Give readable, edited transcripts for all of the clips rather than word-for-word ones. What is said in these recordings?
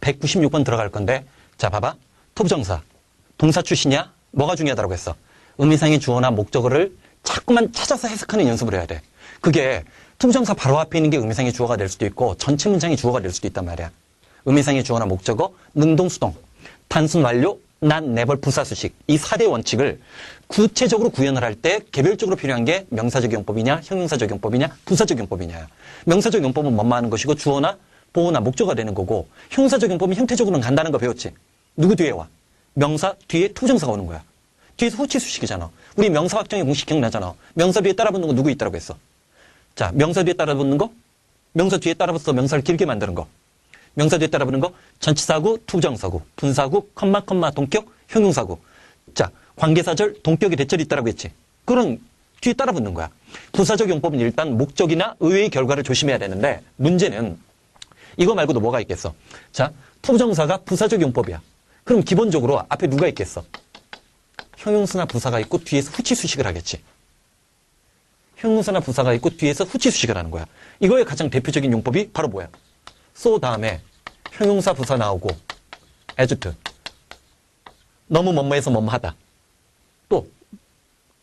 196번 들어갈 건데, 자, 봐봐. 토부정사. 동사 출신이야? 뭐가 중요하다고 했어? 의미상의 주어나 목적어를 자꾸만 찾아서 해석하는 연습을 해야 돼. 그게 토부정사 바로 앞에 있는 게 의미상의 주어가 될 수도 있고, 전체 문장의 주어가 될 수도 있단 말이야. 의미상의 주어나 목적어, 능동, 수동, 단순 완료, not, never, 부사수식. 이 4대 원칙을 구체적으로 구현을 할 때 개별적으로 필요한 게 명사적 용법이냐, 형용사적 용법이냐, 부사적 용법이냐. 명사적 용법은 뭐만 하는 것이고 주어나 보어나 목적어가 되는 거고, 형용사적 용법은 형태적으로는 간다는 거 배웠지. 누구 뒤에 와? 명사 뒤에 토부정사가 오는 거야. 뒤에서 후치수식이잖아. 우리 명사 확정의 공식 기억나잖아. 명사 뒤에 따라붙는 거 누구 있다고 했어? 자, 명사 뒤에 따라붙는 거? 명사 뒤에 따라붙어서 명사를 길게 만드는 거. 명사 뒤에 따라붙는 거? 전치사구, 투부정사구, 분사구, 컴마, 동격, 형용사구. 자, 관계사절, 동격이 대절이 있다라고 했지. 그런 뒤에 따라붙는 거야. 부사적 용법은 일단 목적이나 의외의 결과를 조심해야 되는데, 문제는 이거 말고도 뭐가 있겠어? 자, 투부정사가 부사적 용법이야. 그럼 기본적으로 앞에 누가 있겠어? 형용사나 부사가 있고 뒤에서 후치수식을 하겠지. 형용사나 부사가 있고 뒤에서 후치수식을 하는 거야. 이거의 가장 대표적인 용법이 바로 뭐야? so 다음에 형용사 부사 나오고 adjective. 너무 뭐뭐해서 뭐뭐하다. 또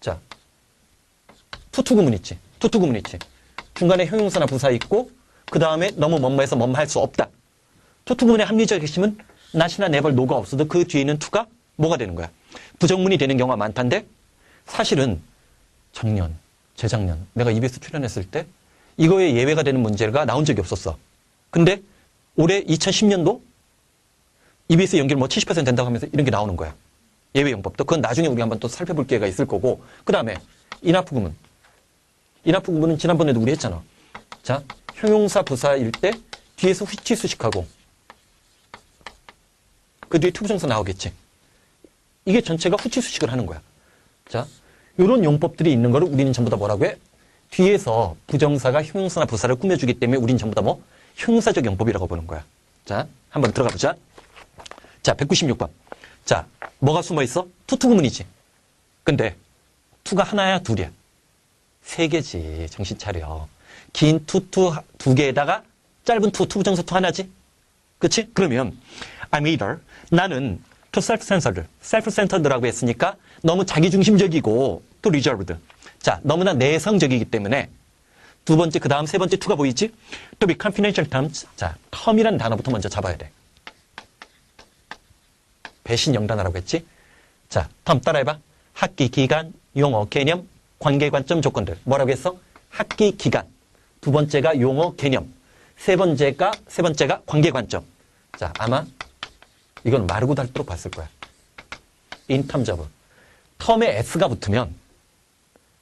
자, 투투구문 있지. 투투구문 있지. 중간에 형용사나 부사 있고 그 다음에 너무 뭐뭐해서 뭐뭐할 수 없다. 투투구문의 합리적 핵심은 not이나 never, no가 없어도 그 뒤에 있는 to가 뭐가 되는 거야? 부정문이 되는 경우가 많단데 사실은 작년, 재작년 내가 EBS 출연했을 때 이거에 예외가 되는 문제가 나온 적이 없었어. 근데 올해 2010년도 EBS 연결 뭐 70% 된다고 하면서 이런 게 나오는 거야. 예외 용법도. 그건 나중에 우리 한번 또 살펴볼 기회가 있을 거고. 그 다음에 인하프 구문. 인하프 구문은 지난번에도 우리 했잖아. 자, 형용사 부사일 때 뒤에서 후치수식하고 그 뒤에 투부정사 나오겠지. 이게 전체가 후치수식을 하는 거야. 자, 요런 용법들이 있는 거를 우리는 전부 다 뭐라고 해? 뒤에서 부정사가 형용사나 부사를 꾸며주기 때문에 우리는 전부 다 뭐? 형용사적 용법이라고 보는 거야. 자, 한번 들어가 보자. 자, 196번. 자, 뭐가 숨어 있어? 투투구문이지. 근데 투가 하나야, 둘이야? 세 개지. 정신 차려. 긴 투 두 개에다가 짧은 투부정사 투 하나지? 그치? 그러면 I'm either 나는 too self-centered라고 했으니까 너무 자기중심적이고 또 reserved. 자, 너무나 내성적이기 때문에 두 번째, 그 다음 세 번째 투가 보이지? to be confidential terms. 자, term이라는 단어부터 먼저 잡아야 돼. 배신 영단어라고 했지? 자, term 따라해봐. 학기, 기간, 용어, 개념, 관계, 관점, 조건들. 뭐라고 했어? 학기, 기간. 두 번째가 용어, 개념. 세 번째가 관계, 관점. 자, 아마 이건 마르고 닳도록 봤을 거야. in terms of. term에 s가 붙으면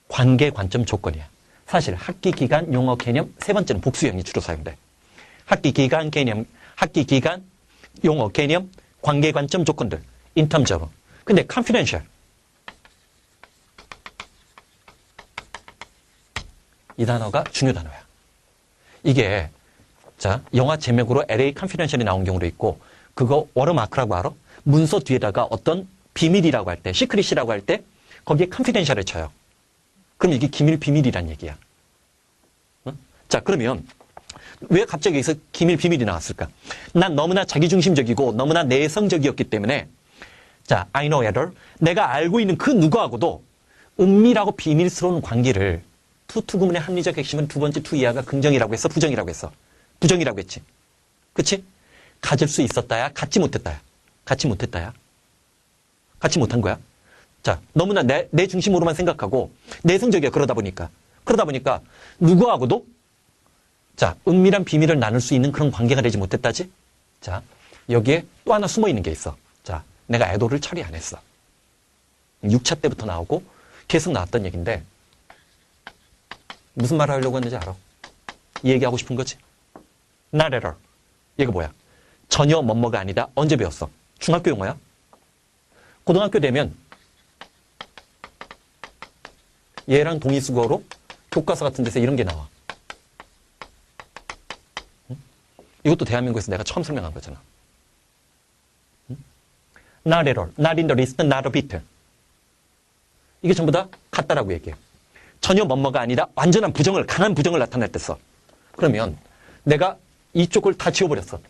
관계, 관점, 조건이야. 사실 학기, 기간, 용어, 개념, 세 번째는 복수형이 주로 사용돼. 학기, 기간, 개념, 학기, 기간, 용어, 개념, 관계, 관점, 조건들. in terms of. 근데 confidential. 이 단어가 중요 단어야. 이게 자, 영화 제목으로 LA confidential이 나온 경우도 있고 그거 워터마크라고 알아? 문서 뒤에다가 어떤 비밀이라고 할 때, 시크릿이라고 할 때 거기에 confidential을 쳐요. 그럼 이게 기밀, 비밀이란 얘기야. 응? 자, 그러면 왜 갑자기 여기서 기밀, 비밀이 나왔을까? 난 너무나 자기중심적이고 너무나 내성적이었기 때문에 자, I know either. 내가 알고 있는 그 누구하고도 은밀하고 비밀스러운 관계를 투구문의 합리적 핵심은 두 번째 투 이하가 긍정이라고 했어? 부정이라고 했어? 부정이라고 했지. 그치? 가질 수 있었다야? 갖지 못했다야? 갖지 못했다야? 갖지 못한 거야? 자, 너무나 내 중심으로만 생각하고 내성적이야. 그러다 보니까 누구하고도 자, 은밀한 비밀을 나눌 수 있는 그런 관계가 되지 못했다지? 자, 여기에 또 하나 숨어 있는 게 있어. 자, 내가 애도를 처리 안 했어. 6차 때부터 나오고 계속 나왔던 얘기인데 무슨 말을 하려고 했는지 알아? 이 얘기하고 싶은 거지? Not at all. 얘가 뭐야? 전혀 뭐뭐가 아니다. 언제 배웠어? 중학교 용어야? 고등학교 되면 얘랑 동의수거로 교과서 같은 데서 이런 게 나와. 응? 이것도 대한민국에서 내가 처음 설명한 거잖아. 응? Not at all. Not in the least. Not a bit. 이게 전부 다 같다라고 얘기해. 전혀 뭐뭐가 아니라 완전한 부정을, 강한 부정을 나타낼 때 써. 그러면 내가 이쪽을 다 지워버렸어.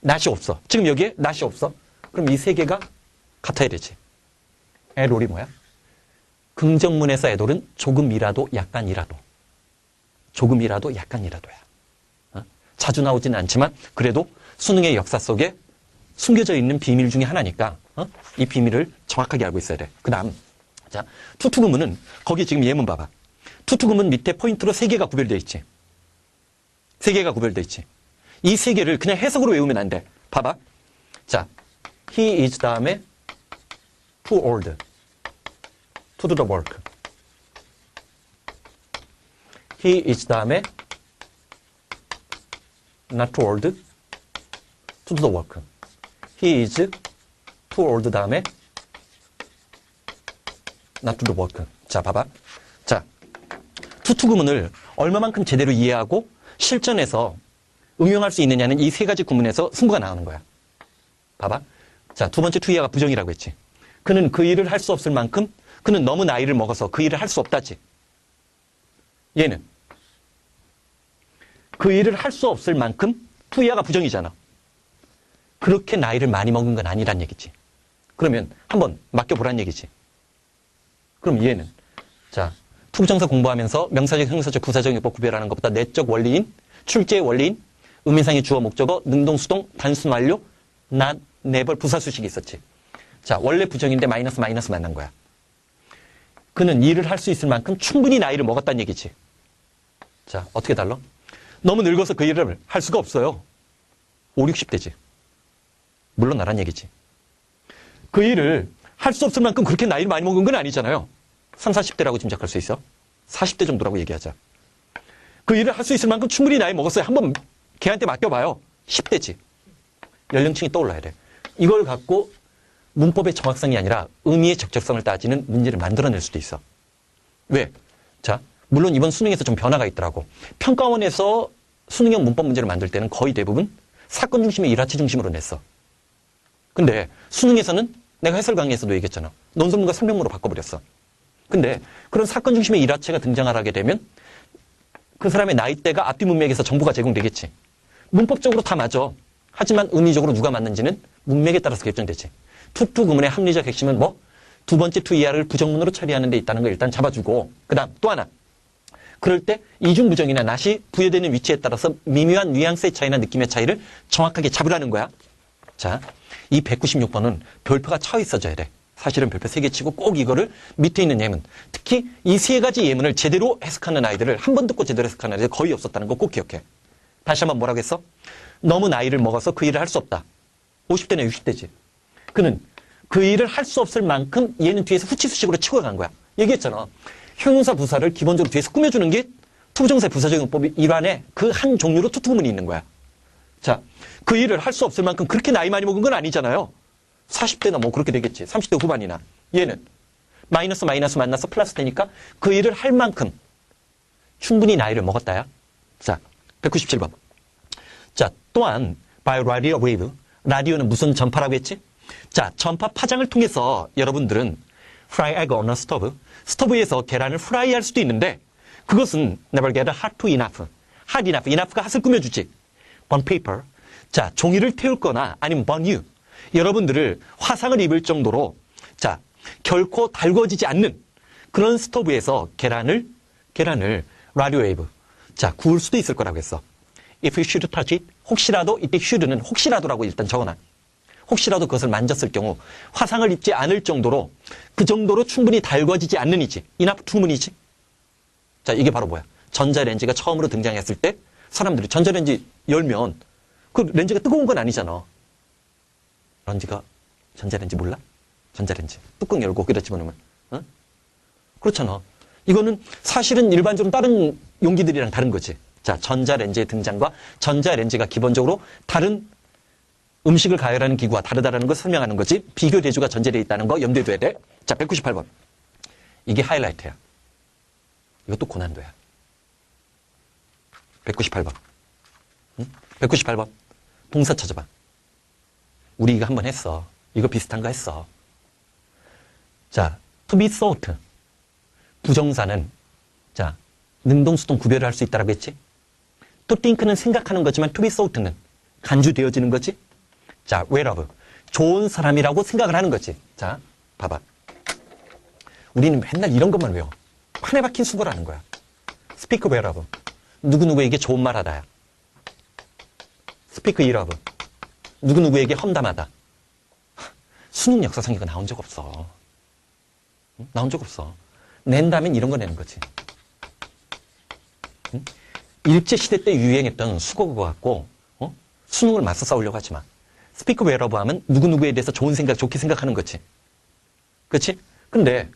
not이 없어. 지금 여기에 not이 없어. 그럼 이 세 개가 같아야 되지. 애롤이 뭐야? 긍정문에서 애돌은 조금이라도, 약간이라도. 조금이라도, 약간이라도야. 자주 나오지는 않지만 그래도 수능의 역사 속에 숨겨져 있는 비밀 중에 하나니까 이 비밀을 정확하게 알고 있어야 돼. 그 다음, 자, 투투구문은 거기 지금 예문 봐봐. 투투구문 밑에 포인트로 세 개가 구별되어 있지. 세 개가 구별되어 있지. 이 세 개를 그냥 해석으로 외우면 안 돼. 봐봐. 자, he is 다음에 too old to do the work. he is 다음에 not too old to do the work. he is too old 다음에 not to do the work. 자, 봐봐. 자, 투투구문을 얼마만큼 제대로 이해하고 실전에서 응용할 수 있느냐는 이 세 가지 구문에서 승부가 나오는 거야. 봐봐. 자, 두 번째 투이하가 부정이라고 했지. 그는 그 일을 할 수 없을 만큼 그는 너무 나이를 먹어서 그 일을 할 수 없다지. 얘는 그 일을 할 수 없을 만큼 투이하가 부정이잖아. 그렇게 나이를 많이 먹은 건 아니란 얘기지. 그러면 한번 맡겨보란 얘기지. 그럼 얘는 자, 투부정사 공부하면서 명사적, 형사적, 부사적 용법 구별하는 것보다 내적 원리인, 출제의 원리인, 의미상의 주어, 목적어, 능동, 수동, 단순 완료, not, never 부사수식이 있었지. 자, 원래 부정인데 마이너스 만난 거야. 그는 일을 할 수 있을 만큼 충분히 나이를 먹었다는 얘기지. 자, 어떻게 달라? 너무 늙어서 그 일을 할 수가 없어요. 5, 60대지. 물러나란 얘기지. 그 일을 할 수 없을 만큼 그렇게 나이를 많이 먹은 건 아니잖아요. 3, 40대라고 짐작할 수 있어. 40대 정도라고 얘기하자. 그 일을 할 수 있을 만큼 충분히 나이 먹었어요. 한번 걔한테 맡겨봐요. 10대지. 연령층이 떠올라야 돼. 이걸 갖고 문법의 정확성이 아니라 의미의 적절성을 따지는 문제를 만들어낼 수도 있어. 왜? 자, 물론 이번 수능에서 좀 변화가 있더라고. 평가원에서 수능형 문법 문제를 만들 때는 거의 대부분 사건 중심의 일화치 중심으로 냈어. 근데 수능에서는 내가 해설 강의에서도 얘기했잖아. 논술문과 설명문으로 바꿔버렸어. 근데 그런 사건 중심의 일화체가 등장하게 되면 그 사람의 나이대가 앞뒤 문맥에서 정보가 제공되겠지. 문법적으로 다 맞아. 하지만 의미적으로 누가 맞는지는 문맥에 따라서 결정되지. 투투 구문의 합리적 핵심은 뭐? 두 번째 투 이하를 부정문으로 처리하는 데 있다는 걸 일단 잡아주고, 그 다음 또 하나. 그럴 때 이중부정이나 낫이 부여되는 위치에 따라서 미묘한 뉘앙스의 차이나 느낌의 차이를 정확하게 잡으라는 거야. 자, 이 196번은 별표가 쳐 있어줘야 돼. 사실은 별표 3개 치고 꼭 이거를 밑에 있는 예문, 특히 이 세 가지 예문을 제대로 해석하는 아이들을 한 번 듣고 제대로 해석하는 아이들 거의 없었다는 거 꼭 기억해. 다시 한번 뭐라고 했어? 너무 나이를 먹어서 그 일을 할 수 없다. 50대나 60대지. 그는 그 일을 할 수 없을 만큼 얘는 뒤에서 후치수식으로 치고 간 거야. 얘기했잖아. 형용사 부사를 기본적으로 뒤에서 꾸며주는 게 투부정사의 부사적 용법 일환에 그 한 종류로 투투구문이 있는 거야. 자, 그 일을 할 수 없을 만큼 그렇게 나이 많이 먹은 건 아니잖아요. 40대나 뭐 그렇게 되겠지. 30대 후반이나. 얘는 마이너스 만나서 플러스 되니까 그 일을 할 만큼 충분히 나이를 먹었다야. 자, 197번. 자, 또한 by radio wave. 라디오는 무슨 전파라고 했지? 자, 전파 파장을 통해서 여러분들은 fry egg on a stove. 스토브에서 계란을 프라이할 수도 있는데 그것은 never get hot to enough. hot enough. enough가 핫을 꾸며주지. burn paper. 자, 종이를 태울 거나 아니면 burn you. 여러분들을 화상을 입을 정도로 자, 결코 달궈지지 않는 그런 스토브에서 계란을 라디오 웨이브. 자, 구울 수도 있을 거라고 했어. If you should touch it. 혹시라도 이때 should는 혹시라도라고 일단 적어놔. 혹시라도 그것을 만졌을 경우 화상을 입지 않을 정도로 그 정도로 충분히 달궈지지 않는 이지. enough to문이지. 자, 이게 바로 뭐야? 전자레인지가 처음으로 등장했을 때 사람들이 전자레인지 열면 그 렌즈가 뜨거운 건 아니잖아. 전자레인지 몰라? 전자레인지. 뚜껑 열고 그다 집어넣으면. 어? 그렇잖아. 이거는 사실은 일반적으로 다른 용기들이랑 다른 거지. 자, 전자레인지의 등장과 전자레인지가 기본적으로 다른 음식을 가열하는 기구와 다르다는 걸 설명하는 거지. 비교 대조가 전제되어 있다는 거 염두에 둬야 돼. 자, 198번. 이게 하이라이트야. 이것도 고난도야. 198번. 응? 198번. 동사 찾아봐. 우리 이거 한번 했어. 이거 비슷한 거 했어. 자, to be thought. 부정사는 자, 능동, 수동 구별을 할 수 있다라고 했지? to think는 생각하는 거지만 to be thought는 간주되어지는 거지? 자, well of. 좋은 사람이라고 생각을 하는 거지. 자, 봐봐. 우리는 맨날 이런 것만 외워. 판에 박힌 수고라는 거야. speak well of. 누구누구에게 좋은 말 하다야. speak ill of. 누구누구에게 험담하다. 수능 역사상 이거 나온 적 없어. 응? 나온 적 없어. 낸다면 이런 거 내는 거지. 응? 일제시대 때 유행했던 수고 그거 갖고 수능을 맞서 싸우려고 하지 마. speak well of 하면 누구누구에 대해서 좋은 생각, 좋게 생각하는 거지. 그렇지? 근데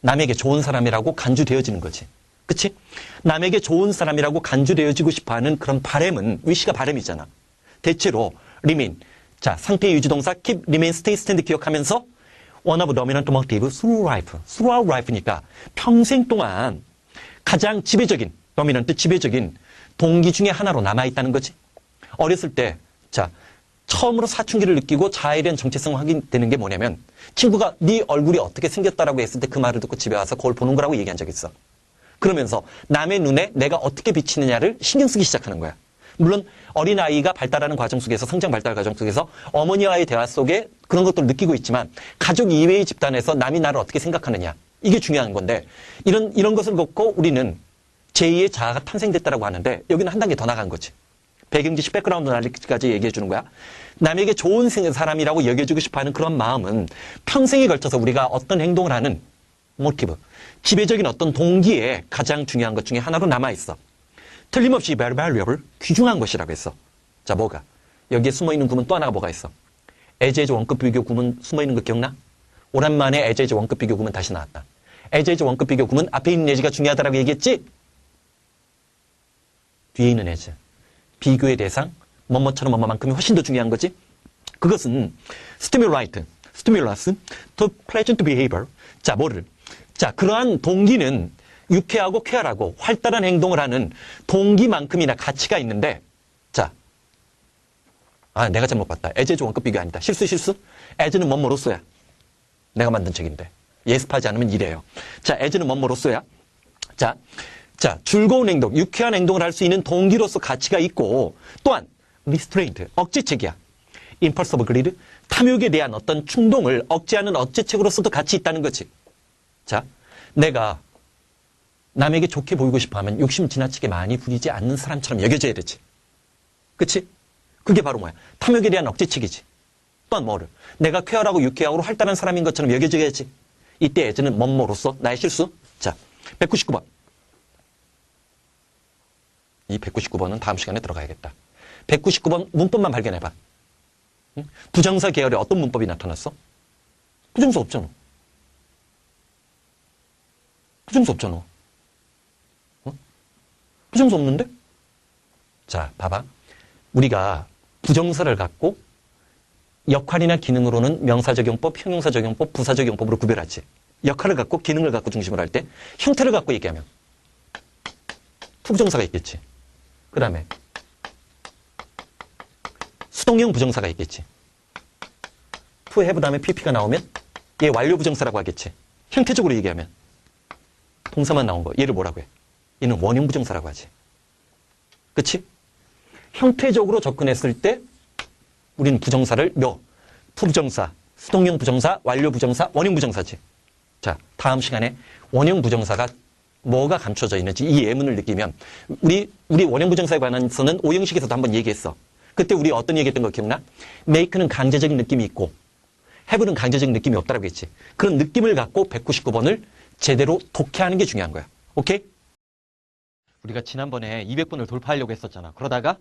남에게 좋은 사람이라고 간주되어지는 거지. 그치? 남에게 좋은 사람이라고 간주되어지고 싶어하는 그런 바램은 위시가 바램이잖아. 대체로 remain. 자, 상태 유지동사 keep, remain, stay, stand 기억하면서 one of dominant motive through life. throughout life니까 평생 동안 가장 지배적인, dominant, 지배적인 동기 중에 하나로 남아있다는 거지. 어렸을 때, 자, 처음으로 사춘기를 느끼고 자아에 대한 정체성 확인되는 게 뭐냐면 친구가 네 얼굴이 어떻게 생겼다라고 했을 때 그 말을 듣고 집에 와서 거울 보는 거라고 얘기한 적 있어. 그러면서 남의 눈에 내가 어떻게 비치느냐를 신경 쓰기 시작하는 거야. 물론 어린아이가 발달하는 과정 속에서 성장 발달 과정 속에서 어머니와의 대화 속에 그런 것들을 느끼고 있지만 가족 이외의 집단에서 남이 나를 어떻게 생각하느냐 이게 중요한 건데 이런 것을 갖고 우리는 제2의 자아가 탄생됐다라고 하는데 여기는 한 단계 더 나간 거지. 배경지식 백그라운드 나리까지 얘기해 주는 거야. 남에게 좋은 사람이라고 여겨주고 싶어하는 그런 마음은 평생에 걸쳐서 우리가 어떤 행동을 하는 모티브, 지배적인 어떤 동기에 가장 중요한 것 중에 하나로 남아있어. 틀림없이 very valuable, 귀중한 것이라고 했어. 자, 뭐가? 여기에 숨어있는 구문 또 하나가 뭐가 있어? 에제즈 원급 비교 구문 숨어있는 거 기억나? 오랜만에 에제즈 원급 비교 구문 다시 나왔다. 에제즈 원급 비교 구문 앞에 있는 에즈가 중요하다라고 얘기했지? 뒤에 있는 에즈. 비교의 대상, 뭐뭐처럼 뭐뭐만큼이 훨씬 더 중요한 거지. 그것은 stimulus to pleasant behavior. 자, 뭐를? 자, 그러한 동기는 유쾌하고 쾌활하고 활달한 행동을 하는 동기만큼이나 가치가 있는데, 자, 내가 잘못 봤다. 에제즈 원급 비교 아니다. 실수. 에즈는 뭐뭐로서야. 내가 만든 책인데. 예습하지 않으면 이래요. 자, 에즈는 뭐뭐로서야. 자, 즐거운 행동, 유쾌한 행동을 할 수 있는 동기로서 가치가 있고 또한 restraint, 억제책이야. impulsive greed, 탐욕에 대한 어떤 충동을 억제하는 억제책으로서도 가치 있다는 거지. 자, 내가 남에게 좋게 보이고 싶어하면 욕심 지나치게 많이 부리지 않는 사람처럼 여겨져야 되지. 그치? 그게 바로 뭐야? 탐욕에 대한 억제책이지. 또한 뭐를? 내가 쾌활하고 유쾌하고 활달한 사람인 것처럼 여겨져야지. 이때 에즈는 뭐뭐로서 나의 실수. 자, 199번. 이 199번은 다음 시간에 들어가야겠다. 199번 문법만 발견해봐. 응? 부정사 계열에 어떤 문법이 나타났어? 부정사 없잖아. 부정사 없잖아. 응? 부정사 없는데? 자, 봐봐. 우리가 부정사를 갖고 역할이나 기능으로는 명사적용법, 형용사적용법, 부사적용법으로 구별하지. 역할을 갖고 기능을 갖고 중심을 할 때 형태를 갖고 얘기하면 투부정사가 있겠지. 그 다음에 수동형 부정사가 있겠지. to have 다음에 pp가 나오면 얘 완료 부정사라고 하겠지. 형태적으로 얘기하면 동사만 나온 거 얘를 뭐라고 해? 얘는 원형 부정사라고 하지. 그치? 형태적으로 접근했을 때 우리는 부정사를 투부정사, 수동형 부정사, 완료 부정사, 원형 부정사지. 자, 다음 시간에 원형 부정사가 뭐가 감춰져 있는지 이 예문을 느끼면 우리 원형 부정사에 관해서는 오형식에서도 한번 얘기했어. 그때 우리 어떤 얘기했던 거 기억나? make는 강제적인 느낌이 있고 have는 강제적인 느낌이 없다라고 했지. 그런 느낌을 갖고 199번을 제대로 독해하는 게 중요한 거야. 오케이? 우리가 지난번에 200번을 돌파하려고 했었잖아. 그러다가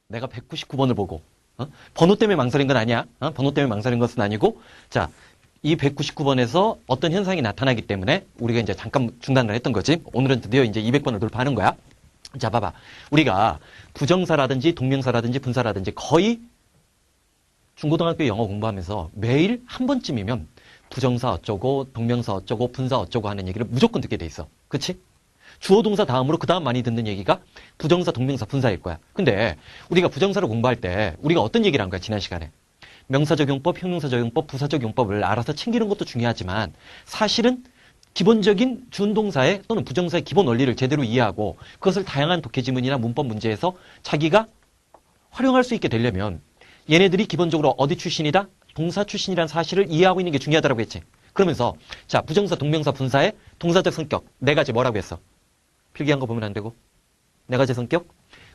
내가 199번을 보고 번호 때문에 망설인 건 아니야. 번호 때문에 망설인 것은 아니고 자, 이 199번에서 어떤 현상이 나타나기 때문에 우리가 이제 잠깐 중단을 했던 거지. 오늘은 드디어 이제 200번을 돌파하는 거야. 자, 봐봐. 우리가 부정사라든지 동명사라든지 분사라든지 거의 중고등학교 영어 공부하면서 매일 한 번쯤이면 부정사 어쩌고 동명사 어쩌고 분사 어쩌고 하는 얘기를 무조건 듣게 돼 있어. 그치? 주어 동사 다음으로 그 다음 많이 듣는 얘기가 부정사, 동명사, 분사일 거야. 근데 우리가 부정사를 공부할 때 우리가 어떤 얘기를 한 거야, 지난 시간에? 명사적용법, 형용사적용법, 부사적용법을 알아서 챙기는 것도 중요하지만 사실은 기본적인 준동사의 또는 부정사의 기본 원리를 제대로 이해하고 그것을 다양한 독해 지문이나 문법 문제에서 자기가 활용할 수 있게 되려면 얘네들이 기본적으로 어디 출신이다? 동사 출신이라는 사실을 이해하고 있는 게 중요하다고 했지. 그러면서 자, 부정사, 동명사, 분사의 동사적 성격 네 가지 뭐라고 했어? 필기한 거 보면 안 되고 네 가지 성격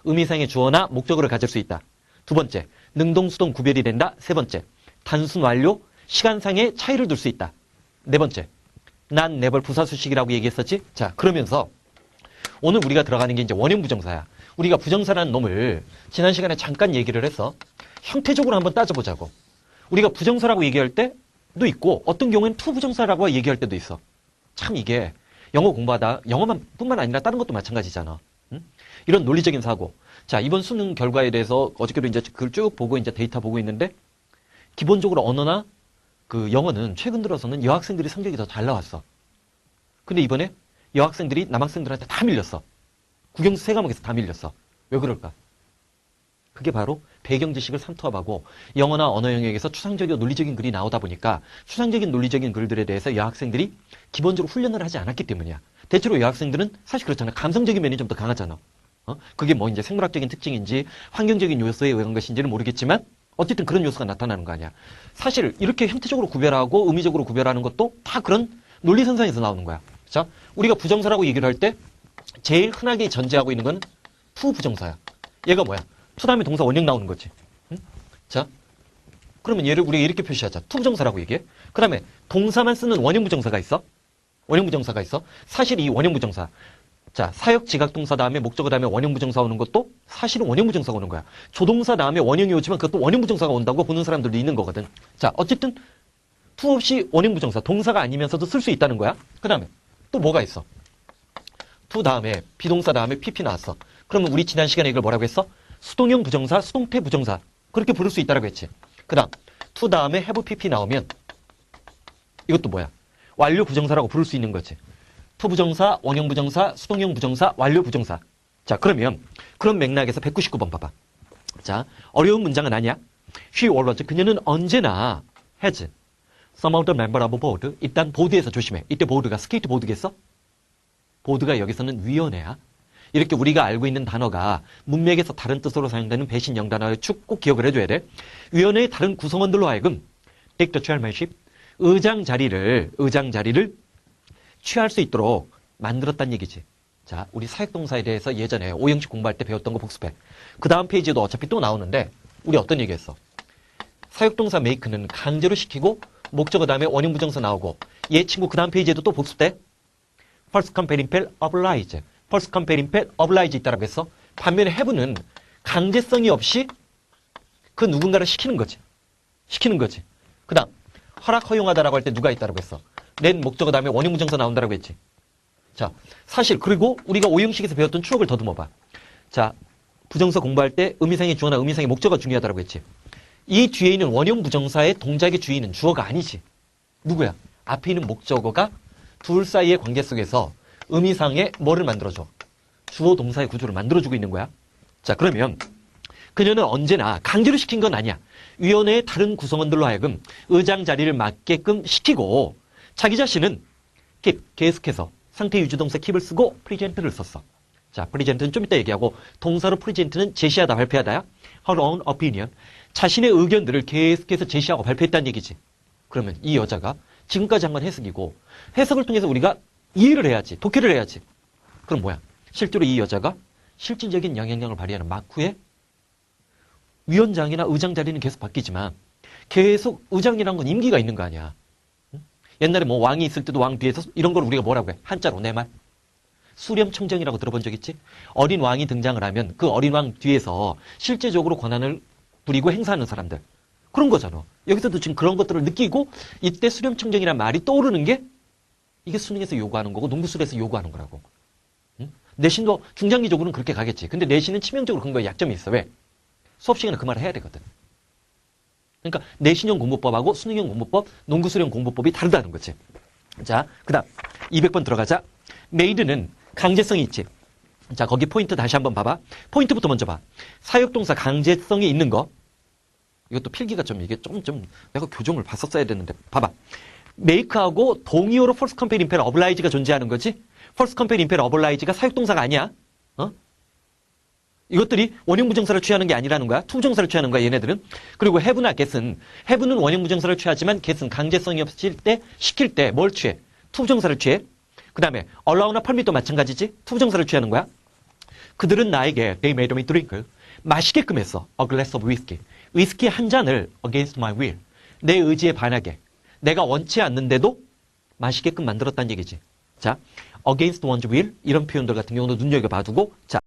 의미상의 주어나 목적어를 가질 수 있다. 두 번째, 능동, 수동 구별이 된다. 세 번째, 단순 완료, 시간상의 차이를 둘 수 있다. 네 번째, 난 네벌 부사수식이라고 얘기했었지? 자, 그러면서 오늘 우리가 들어가는 게 이제 원형 부정사야. 우리가 부정사라는 놈을 지난 시간에 잠깐 얘기를 해서 형태적으로 한번 따져보자고. 우리가 부정사라고 얘기할 때도 있고 어떤 경우에는 투부정사라고 얘기할 때도 있어. 참 이게 영어 공부하다 영어만 뿐만 아니라 다른 것도 마찬가지잖아. 응? 이런 논리적인 사고. 자, 이번 수능 결과에 대해서 어저께도 이제 글 쭉 보고 이제 데이터 보고 있는데 기본적으로 언어나 그 영어는 최근 들어서는 여학생들이 성적이 더 잘 나왔어. 근데 이번에 여학생들이 남학생들한테 다 밀렸어. 국영수 세 과목에서 다 밀렸어. 왜 그럴까? 그게 바로 배경 지식을 삼투압하고 영어나 언어 영역에서 추상적이고 논리적인 글이 나오다 보니까 추상적인 논리적인 글들에 대해서 여학생들이 기본적으로 훈련을 하지 않았기 때문이야. 대체로 여학생들은 사실 그렇잖아. 감성적인 면이 좀 더 강하잖아. 그게 뭐 이제 생물학적인 특징인지 환경적인 요소에 의한 것인지는 모르겠지만 어쨌든 그런 요소가 나타나는 거 아니야. 사실 이렇게 형태적으로 구별하고 의미적으로 구별하는 것도 다 그런 논리선상에서 나오는 거야. 자, 우리가 부정사라고 얘기를 할 때 제일 흔하게 전제하고 있는 건 투부정사야. 얘가 뭐야? 투 다음에 동사 원형 나오는 거지. 응? 자, 그러면 얘를 우리가 이렇게 표시하자. 투부정사라고 얘기해. 그 다음에 동사만 쓰는 원형부정사가 있어. 원형부정사가 있어. 사실 이 원형부정사. 자, 사역 지각동사 다음에 목적어 다음에 원형부정사 오는 것도 사실은 원형부정사가 오는 거야. 조동사 다음에 원형이 오지만 그것도 원형부정사가 온다고 보는 사람들도 있는 거거든. 자, 어쨌든 투 없이 원형부정사, 동사가 아니면서도 쓸 수 있다는 거야. 그 다음에 또 뭐가 있어? 투 다음에 비동사 다음에 PP 나왔어. 그러면 우리 지난 시간에 이걸 뭐라고 했어? 수동형 부정사, 수동태 부정사. 그렇게 부를 수 있다고 했지. 그 다음 투 다음에 have PP 나오면 이것도 뭐야? 완료 부정사라고 부를 수 있는 거지. 투 부정사, 원형 부정사, 수동형 부정사, 완료 부정사. 자, 그러면 그런 맥락에서 199번 봐봐. 자, 어려운 문장은 아니야. She always, 그녀는 언제나 has some of the member of board. 일단 보드에서 조심해. 이때 보드가 스케이트 보드겠어? 보드가 여기서는 위원회야. 이렇게 우리가 알고 있는 단어가 문맥에서 다른 뜻으로 사용되는 배신 영단어의 축 꼭 기억을 해줘야 돼. 위원회의 다른 구성원들로 하여금 take the chairmanship, 의장 자리를 취할 수 있도록 만들었다는 얘기지. 자, 우리 사역동사에 대해서 예전에 오형식 공부할 때 배웠던 거 복습해. 그 다음 페이지에도 어차피 또 나오는데 우리 어떤 얘기했어? 사역동사 make는 강제로 시키고 목적어 다음에 원형부정사 나오고 얘 친구 그 다음 페이지에도 또 복습돼. first come, pairing, pair, oblige. first come, pairing, pair, oblige 있다라고 했어. 반면에 have는 강제성이 없이 그 누군가를 시키는 거지. 그 다음 허락 허용하다라고 할 때 누가 있다라고 했어. 낸 목적어 다음에 원형부정사 나온다라고 했지. 자, 사실 그리고 우리가 오형식에서 배웠던 추억을 더듬어봐. 자, 부정사 공부할 때 의미상의 주어나 의미상의 목적어가 중요하다라고 했지. 이 뒤에 있는 원형부정사의 동작의 주인은 주어가 아니지. 누구야? 앞에 있는 목적어가 둘 사이의 관계 속에서 의미상의 뭐를 만들어줘? 주어 동사의 구조를 만들어주고 있는 거야. 자, 그러면 그녀는 언제나 강제로 시킨 건 아니야. 위원회의 다른 구성원들로 하여금 의장 자리를 맡게끔 시키고 자기 자신은 keep, 계속해서 상태 유주동사 keep을 쓰고 present를 썼어. 자, present는 좀 이따 얘기하고 동사로 present는 제시하다, 발표하다야. her own opinion. 자신의 의견들을 계속해서 제시하고 발표했다는 얘기지. 그러면 이 여자가 지금까지 한 건 해석이고 해석을 통해서 우리가 이해를 해야지. 독해를 해야지. 그럼 뭐야? 실제로 이 여자가 실질적인 영향력을 발휘하는 막후에 위원장이나 의장 자리는 계속 바뀌지만 계속 의장이라는 건 임기가 있는 거 아니야. 옛날에 뭐 왕이 있을 때도 왕 뒤에서 이런 걸 우리가 뭐라고 해? 한자로 내 말. 수렴청정이라고 들어본 적 있지? 어린 왕이 등장을 하면 그 어린 왕 뒤에서 실제적으로 권한을 부리고 행사하는 사람들. 그런 거잖아. 여기서도 지금 그런 것들을 느끼고 이때 수렴청정이라는 말이 떠오르는 게 이게 수능에서 요구하는 거고 농구술에서 요구하는 거라고. 응? 내신도 중장기적으로는 그렇게 가겠지. 근데 내신은 치명적으로 그런 거에 약점이 있어. 왜? 수업 시간에 그 말을 해야 되거든. 그러니까 내신형 공부법하고 수능형 공부법, 농구수령 공부법이 다르다는 거지. 자, 그 다음 200번 들어가자. made는 강제성이 있지. 자, 거기 포인트 다시 한번 봐봐. 포인트부터 먼저 봐. 사역동사 강제성이 있는 거. 이것도 필기가 좀 이게 좀 내가 교정을 봤었어야 되는데 봐봐. make하고 동의어로 false compare impaired oblige가 존재하는 거지. false compare impaired oblige가 사역동사가 아니야. 어? 이것들이 원형부정사를 취하는 게 아니라는 거야. 투부정사를 취하는 거야, 얘네들은. 그리고 have나 get은, have는 원형부정사를 취하지만 get은 강제성이 없을 때, 시킬 때 뭘 취해? 투부정사를 취해. 그 다음에 allow나 permit도 마찬가지지. 투부정사를 취하는 거야. 그들은 나에게 they made me drink 마시게끔 했어. a glass of whiskey. 위스키 한 잔을 against my will. 내 의지에 반하게. 내가 원치 않는데도 마시게끔 만들었다는 얘기지. 자, against one's will 이런 표현들 같은 경우도 눈여겨봐두고 자.